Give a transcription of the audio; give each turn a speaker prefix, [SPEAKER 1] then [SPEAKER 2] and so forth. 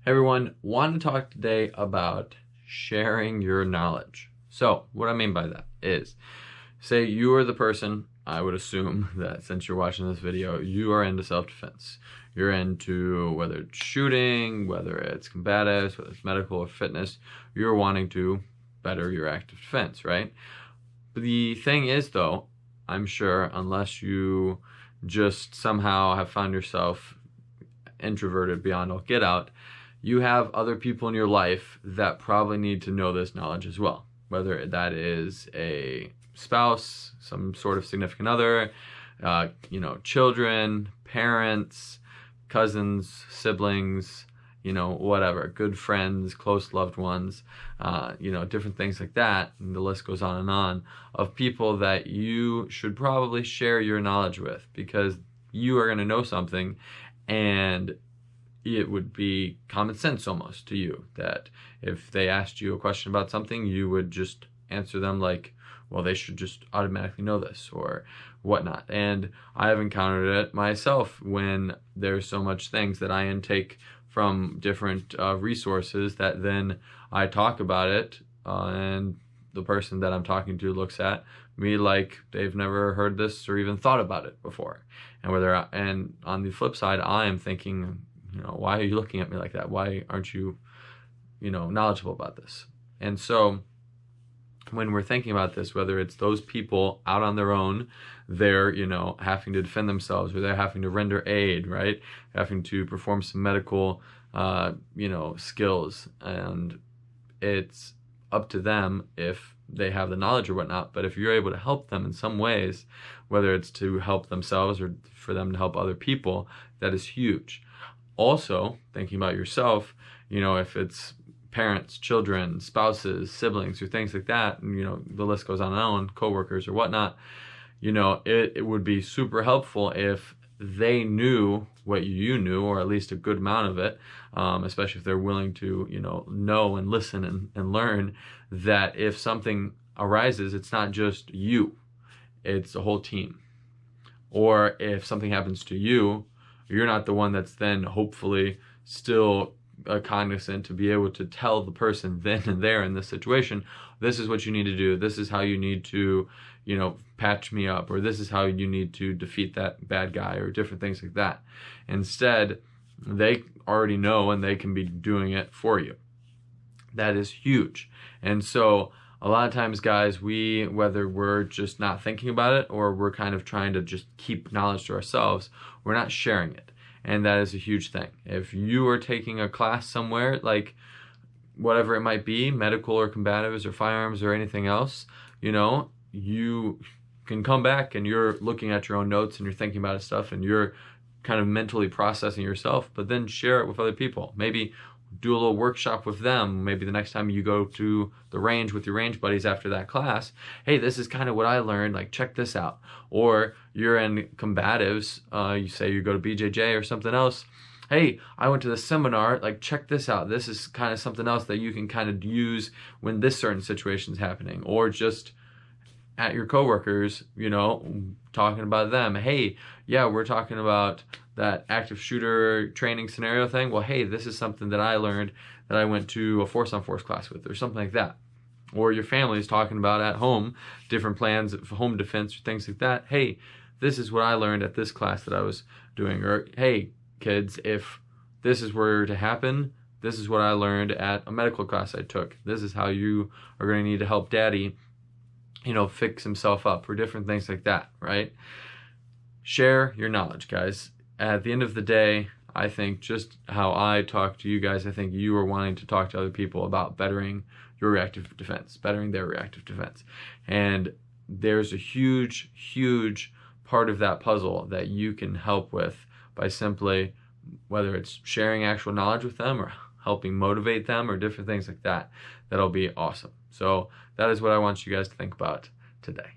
[SPEAKER 1] Hey everyone, want to talk today about sharing your knowledge. So, what I mean by that is, say you are the person, I would assume that since you're watching this video, you are into self-defense. You're into whether it's shooting, whether it's combatives, whether it's medical or fitness, you're wanting to better your active defense, right? But the thing is though, I'm sure, unless you just somehow have found yourself introverted beyond all get out, you have other people in your life that probably need to know this knowledge as well. Whether that is a spouse, some sort of significant other, children, parents, cousins, siblings, whatever, good friends, close loved ones, different things like that. And the list goes on of people that you should probably share your knowledge with, because you are going to know something, and it would be common sense almost to you that if they asked you a question about something, you would just answer them like, well, they should just automatically know this or whatnot. And I've encountered it myself when there's so much things that I intake from different resources that then I talk about it and the person that I'm talking to looks at me like they've never heard this or even thought about it before. And on the flip side, I am thinking, why are you looking at me like that? Why aren't you, knowledgeable about this? And so when we're thinking about this, whether it's those people out on their own, they're, having to defend themselves, or they're having to render aid, right? Having to perform some medical, skills, and it's up to them if they have the knowledge or whatnot. But if you're able to help them in some ways, whether it's to help themselves or for them to help other people, that is huge. Also, thinking about yourself, if it's parents, children, spouses, siblings, or things like that, and the list goes on, coworkers or whatnot, it would be super helpful if they knew what you knew, or at least a good amount of it, especially if they're willing to, know and listen and learn, that if something arises, it's not just you, it's the whole team. Or if something happens to you, you're not the one that's then hopefully still cognizant to be able to tell the person then and there in this situation, this is what you need to do, this is how you need to, patch me up, or this is how you need to defeat that bad guy, or different things like that. Instead, they already know and they can be doing it for you. That is huge. And so a lot of times, guys, whether we're just not thinking about it or we're kind of trying to just keep knowledge to ourselves, we're not sharing it. And that is a huge thing. If you are taking a class somewhere, like whatever it might be, medical or combatives or firearms or anything else, you can come back and you're looking at your own notes and you're thinking about stuff and you're kind of mentally processing yourself, but then share it with other people. Maybe do a little workshop with them. Maybe the next time you go to the range with your range buddies after that class, hey, this is kind of what I learned, like check this out. Or you're in combatives, you say you go to BJJ or something else, hey, I went to the seminar, like check this out. This is kind of something else that you can kind of use when this certain situation is happening. Or just at your coworkers, talking about them. Hey, yeah, we're talking about that active shooter training scenario thing. Well, hey, this is something that I learned that I went to a force-on-force class with, or something like that. Or your family is talking about at home, different plans of home defense or things like that. Hey, this is what I learned at this class that I was doing. Or, hey, kids, if this is were to happen, this is what I learned at a medical class I took. This is how you are going to need to help daddy, fix himself up, or different things like that, right? Share your knowledge, guys. At the end of the day, I think just how I talk to you guys, I think you are wanting to talk to other people about bettering your reactive defense, bettering their reactive defense. And there's a huge, huge part of that puzzle that you can help with by simply, whether it's sharing actual knowledge with them or helping motivate them or different things like that. That'll be awesome. So that is what I want you guys to think about today.